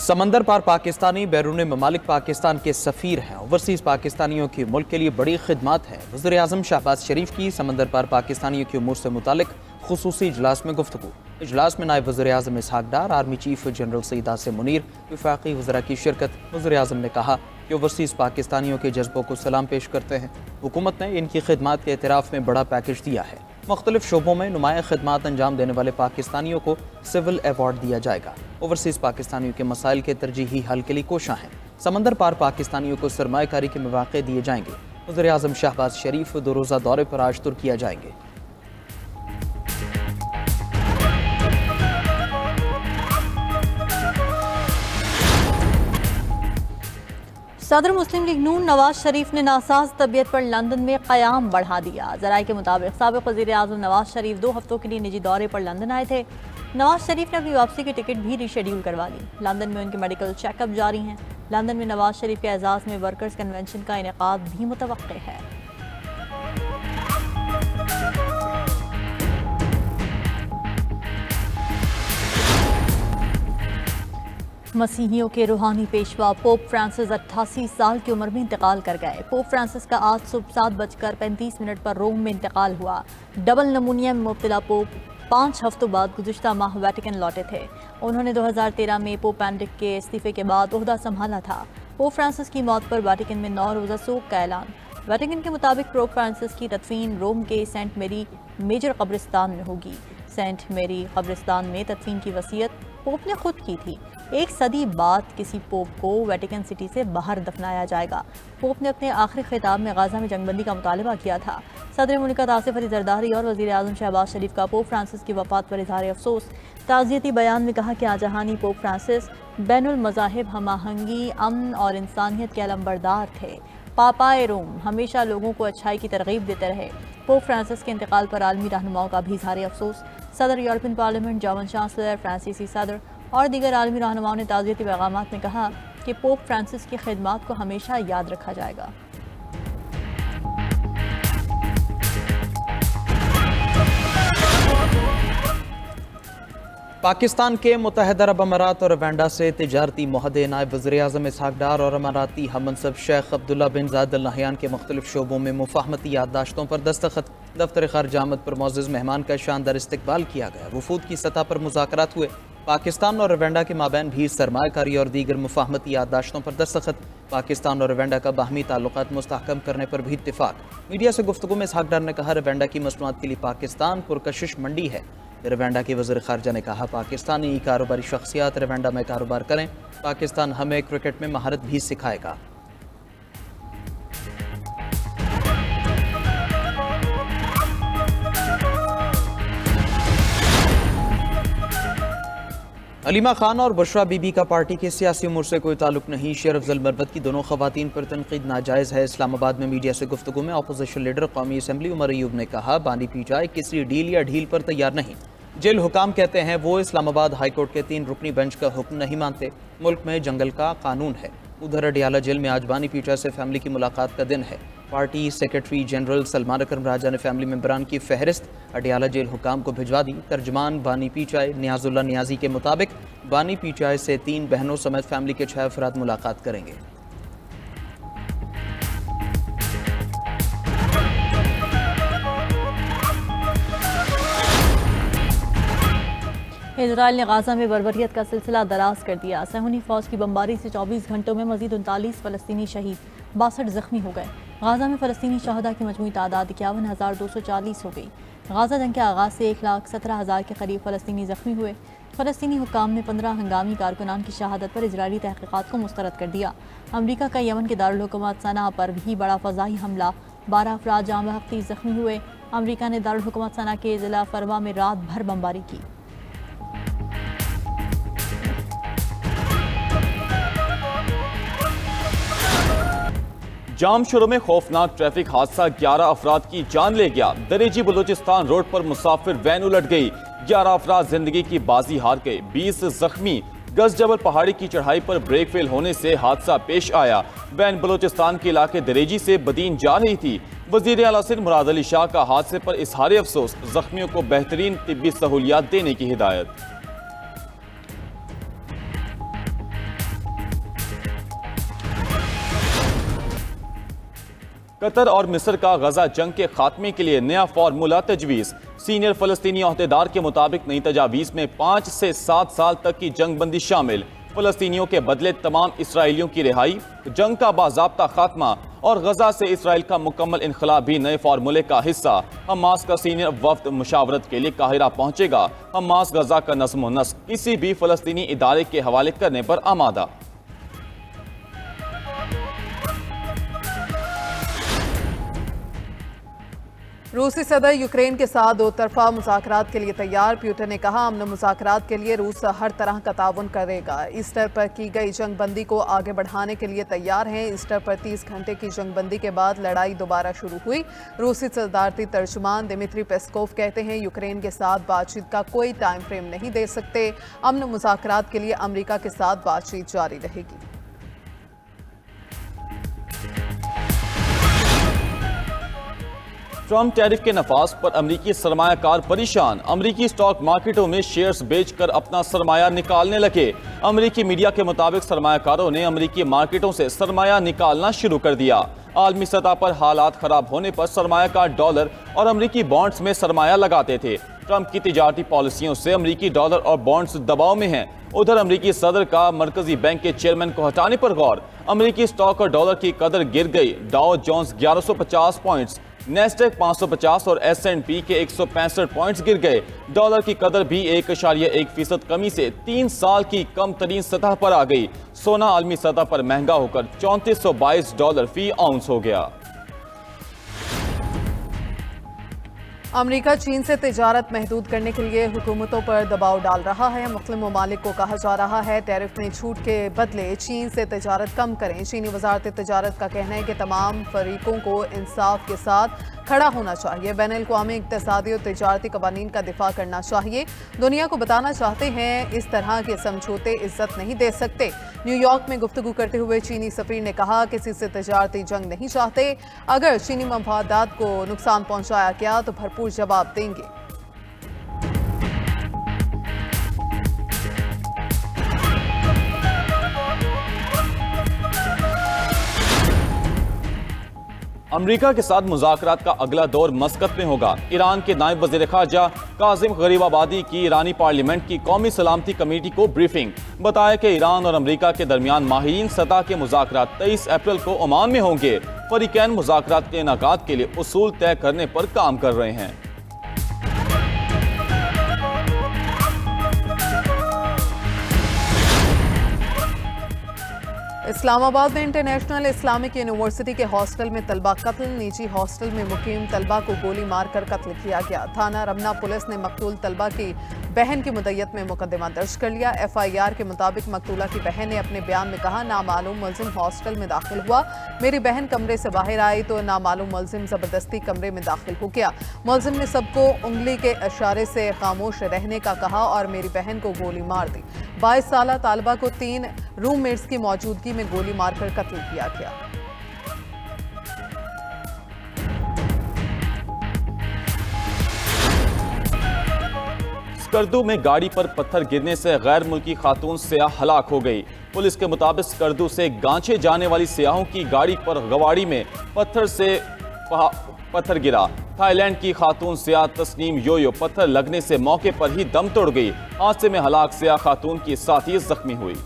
समंदर पार पाकिस्तानी बैरून ममालिक पाकिस्तान के सफ़ीर हैं। ओवरसीज़ पाकिस्तानियों की मुल्क के लिए बड़ी खिदमत है। वज़ीर आज़म शहबाज शरीफ की समंदर पार पाकिस्तानियों की उमूर से मुतालिक खुसूसी इजलास में गुफ्तगू। इजलास में नायब वज़ीर आज़म Ishaq Dar, army chief general Saeed Asim Munir, वफाकी वज़रा की शिरकत। वज़ीर आज़म ने कहा कि ओवरसीज़ पाकिस्तानियों के जज्बों को सलाम पेश करते हैं। हुकूमत ने इनकी खिदमत के एतराफ़ में बड़ा पैकेज दिया है। मुख्तलिफ शोबों में नुमाया खिदमत अंजाम देने वाले पाकिस्तानियों को सिविल अवार्ड दिया जाएगा। ओवरसीज़ पाकिस्तानियों के मसाइल के तरजीही हल के लिए कोशां हैं। समंदर पार पाकिस्तानियों को सरमायाकारी के मौक़े दिए जाएंगे। वज़ीर आज़म शहबाज शरीफ 2 रोज़ा दौरे पर आज तुर्किया जाएंगे। सदर मुस्लिम लीग नून नवाज शरीफ ने नासाज तबीयत पर लंदन में क़याम बढ़ा दिया। ज़राए के मुताबिक साबिक़ वज़ीर आज़म नवाज शरीफ 2 हफ्तों के लिए निजी दौरे पर लंदन आए थे। नवाज शरीफ ने अपनी वापसी की टिकट भी रीशेड्यूल करवा ली। लंदन में उनके मेडिकल चेकअप जारी हैं। लंदन में नवाज शरीफ के एजाज़ में वर्कर्स कन्वेंशन का इनेकाद भी मुतवक्के है। मसीहियों के रूहानी पेशवा पोप फ्रांसिस 88 साल की उम्र में इंतकाल कर गए। पोप फ्रांसिस का आज सुबह 7:35 पर रोम में इंतकाल हुआ। डबल नमूनिया में मुब्तला पोप 5 हफ्तों बाद गुज़िश्ता माह वेटिकन लौटे थे। उन्होंने 2013 में पोप बेनेडिक्ट के इस्तीफे के बाद ओहदा संभाला था। पोप फ्रांसिस की मौत पर वेटिकन में 9 रोज़ा सोग का ऐलान। वेटिकन के मुताबिक पोप फ्रांसिस की तदफीन रोम के सेंट मेरी मेजर कब्रिस्तान में होगी। सेंट मेरी कब्रिस्तान में तदफीन की वसीयत पोप ने खुद की थी। 1 सदी बाद किसी पोप को वेटिकन सिटी से बाहर दफनाया जाएगा। पोप ने अपने आखिरी खिताब में गाजा में जंगबंदी का मुतालबा किया था। सदर मुमलिकत आसिफ अली जरदारी और वज़ीर आज़म शहबाज शरीफ का पोप फ्रांसिस की वफ़ात पर इज़हार अफसोस। ताज़ियती बयान में कहा कि आजहानी पोप फ्रांसिस बैनुल मज़ाहिब हमआहंगी, अमन और इंसानियत के अलंबरदार थे। पापाए रोम हमेशा लोगों को अच्छाई की तरगीब देते रहे। पोप फ्रांसिस के इंतकाल पर आलमी रहनुमाओं का भी इज़हार अफसोस। सदर यूरोपियन पार्लियामेंट, जर्मन चांसलर, फ्रांसीसी सदर और दीगर आलमी रहनुमाओं ने ताज़ियती पैगामात में कहा कि पोप फ्रांसिस की खिदमत को हमेशा याद रखा जाएगा। पाकिस्तान के मुत्तहिदा अरब अमारात और रवांडा से तिजारती मुआहदे। नायब वज़ीर आज़म इसहाक डार और अमाराती हममनसब शेख अब्दुल्ला बिन ज़ायद अल नहयान के मुख्तलिफ शोबों में मुफाहमती याददाश्तों पर दस्तखत। दफ्तर ख़ारिजा आमद पर मुअज़्ज़ज़ मेहमान का शानदार इस्तकबाल किया गया। वफूद की सतह पर मुज़ाकरात हुए। पाकिस्तान और रवांडा के माबैन भी सरमायाकारी और दीगर मुफाहमती याददाश्तों पर दस्तखत। पाकिस्तान और रवांडा का बाहमी ताल्लुकात मुस्तहकम करने पर भी इत्तिफाक। मीडिया से गुफ्तगू में इसहाक डार ने कहा, रवांडा की मसनूआत के लिए पाकिस्तान पुरकशिश मंडी है। रवांडा के वज़ीर ख़ारिजा ने कहा, पाकिस्तानी कारोबारी शख्सियात रवांडा में कारोबार करें। पाकिस्तान हमें क्रिकेट में महारत भी सिखाएगा। अलीमा खान और बुशरा बीबी का पार्टी के सियासी उमूर से कोई ताल्लुक नहीं। शेर अफजल मरवत की दोनों खवातीन पर तनकीद नाजायज़ है। इस्लामाबाद में मीडिया से गुफ्तगू में अपोजिशन लीडर कौमी असम्बली उमर अयूब ने कहा, बानी पीचाई किसी डील या ढील पर तैयार नहीं। जेल हुकाम कहते हैं वो इस्लामाबाद हाईकोर्ट के 3 रुकनी बेंच का हुक्म नहीं मानते। मुल्क में जंगल का कानून है। उधर अडियाला जेल में आज बानी पीचा से फैमिली की मुलाकात का दिन है। पार्टी सेक्रेटरी जनरल सलमान अकरम राजा ने फैमिली मेंबरान की फहरिस्त अडियाला जेल हुकाम को भिजवा दी। तर्जमान बानी पीचाई नियाजुल्ला नियाजी के मुताबिक बानी पीचाई से 3 बहनों समेत फैमिली के 6 अफराद मुलाकात करेंगे। इजराइल ने गाजा में बर्बरियत का सिलसिला दराज कर दिया। सहूनी फौज की बमबारी से 24 घंटों में मजीद 39 फ़लस्तीनी शहीद, 62 जख्मी हो गए। गाजा में फ़लस्तीनी शहदा की मजमूई तादाद 51,240 हो गई। गाजा जंग के आगाज़ से 1,17,000 के करीब फ़लस्तीनी जख्मी हुए। फ़लस्तीनी हुक्काम ने 15 हंगामी कारकुनान की शहादत पर इजरायली तहक़ीक़ात को मुस्तरद कर दिया। अमरीका का यमन के दारुल हुकूमत सना पर भी बड़ा फ़ज़ाई हमला, 12 अफराद जाँ बहक 30 जख्मी हुए। अमरीका ने दारुल हुकूमत सना के ज़िला फरवा में रात भर बमबारी की। जामशोरों में खौफनाक ट्रैफिक हादसा, 11 अफराद की जान ले गया। दरेजी बलूचिस्तान रोड पर मुसाफिर वैन उलट गई, 11 अफराद जिंदगी की बाजी हार गए, 20 जख्मी। गज जबल पहाड़ी की चढ़ाई पर ब्रेक फेल होने से हादसा पेश आया। वैन बलूचिस्तान के इलाके दरेजी से बदीन जा रही थी। वज़ीर आला सिंध मुराद अली शाह का हादसे पर इजहार अफसोस, जख्मियों को बेहतरीन तिब्बी सहूलियात देने की हिदायत। कतर और मिस्र का गजा जंग के खात्मे के लिए नया फार्मूला तजवीज़। सीनियर फलस्तीनी अहदेदार के मुताबिक नई तजावीज़ में 5 से 7 साल तक की जंग बंदी शामिल, फलस्तीनियों के बदले तमाम इसराइलियों की रिहाई, जंग का बाज़ाब्ता खात्मा और गजा से इसराइल का मुकम्मल इनखला भी नए फार्मूले का हिस्सा। हमास का सीनियर वफ्द मुशावरत के लिए काहिरा पहुंचेगा। हमास गजा का नज़्म व नस्क किसी भी फलस्तीनी इदारे के हवाले करने पर आमादा। रूसी सदर यूक्रेन के साथ दो तरफा मुज़ाकरात के लिए तैयार। प्यूटन ने कहा, अमन मुज़ाकरात के लिए रूस हर तरह का ताउन करेगा। ईस्टर पर की गई जंग बंदी को आगे बढ़ाने के लिए तैयार हैं। ईस्टर पर 30 घंटे की जंग बंदी के बाद लड़ाई दोबारा शुरू हुई। रूसी सदारती तर्जुमान दिमित्री पेस्कोव कहते हैं, यूक्रेन के साथ बातचीत का कोई टाइम फ्रेम नहीं दे सकते। अमन मुज़ाकरात के लिए अमेरिका के साथ बातचीत जारी रहेगी। ट्रम्प टैरिफ के नफाज पर अमरीकी सरमायाकार परेशान। अमरीकी स्टॉक मार्केटों में शेयर्स बेचकर अपना सरमाया निकालने लगे। अमरीकी मीडिया के मुताबिक सरमायाकारों ने अमरीकी मार्केटों से सरमाया निकालना शुरू कर दिया। आलमी सतह पर हालात खराब होने पर सरमायाकार डॉलर और अमरीकी बॉन्ड्स में सरमाया लगाते थे। ट्रम्प की तिजारती पॉलिसियों से अमरीकी डॉलर और बॉन्ड्स दबाव में हैं। उधर अमरीकी सदर का मरकजी बैंक के चेयरमैन को हटाने पर गौर। अमरीकी स्टॉक और डॉलर की कदर गिर गई। डाउ जोन्स 1150 पॉइंट्स, नेस्डेक 550 और S&P के 165 पॉइंट्स गिर गए। डॉलर की कदर भी 1.1% कमी से 3 साल की कम तरीन सतह पर आ गई। सोना आलमी सतह पर महंगा होकर $3422 फी आउंस हो गया। अमेरिका चीन से तिजारत महदूद करने के लिए हुकूमतों पर दबाव डाल रहा है। मुस्लिम ममालिक को कहा जा रहा है, टैरिफ में छूट के बदले चीन से तिजारत कम करें। चीनी वजारत तिजारत का कहना है कि तमाम फरीकों को इंसाफ के साथ खड़ा होना चाहिए। बैनुल-अक़वामी इक़्तिसादी और तिजारती क़वानीन का दिफा करना चाहिए। दुनिया को बताना चाहते हैं, इस तरह के समझौते इज्जत नहीं दे सकते। न्यूयॉर्क में गुफ्तगू करते हुए चीनी सफ़ीर ने कहा, किसी से तिजारती जंग नहीं चाहते। अगर चीनी मफादात को नुकसान पहुंचाया गया तो भरपूर जवाब देंगे। अमेरिका के साथ मुज़ाकरात का अगला दौर मस्कत में होगा। ईरान के नायब वज़ीर ख़ारजा काज़िम गरीबाबादी की ईरानी पार्लियामेंट की कौमी सलामती कमेटी को ब्रीफिंग। बताया कि ईरान और अमेरिका के दरमियान माहिरीन सतह के मुज़ाकरात 23 अप्रैल को ओमान में होंगे। फ़रीक़ैन मुज़ाकरात के इनेकाद के लिए उसूल तय करने पर काम कर रहे हैं। इस्लामाबाद में इंटरनेशनल इस्लामिक यूनिवर्सिटी के हॉस्टल में तलबा कत्ल। निजी हॉस्टल में मुकीम तलबा को गोली मारकर कत्ल किया गया। थाना रमना पुलिस ने मकतूल तलबा की बहन की मुद्दत में मुकदमा दर्ज कर लिया। FIR के मुताबिक मकतूला की बहन ने अपने बयान में कहा, नामालूम मुलजिम हॉस्टल में दाखिल हुआ। मेरी बहन कमरे से बाहर आई तो नामालूम मुलजिम जबरदस्ती कमरे में दाखिल हो गया। मुलजिम ने सबको उंगली के इशारे से खामोश रहने का कहा और मेरी बहन को गोली मार दी। 22 साला तालिबा को 3 रूममेट्स की मौजूदगी में गोली मारकर कत्ल किया गया। स्कर्दू में गाड़ी पर पत्थर गिरने से गैर मुल्की खातून सियाह हलाक हो गई। पुलिस के मुताबिक स्कर्दू से गांचे जाने वाली सियाहों की गाड़ी पर गवाड़ी में पत्थर गिरा। थाईलैंड की खातून सियाह तस्नीम योयो पत्थर लगने से मौके पर ही दम तोड़ गई। हादसे में हलाक सियाह खातून की साथी जख्मी हुई।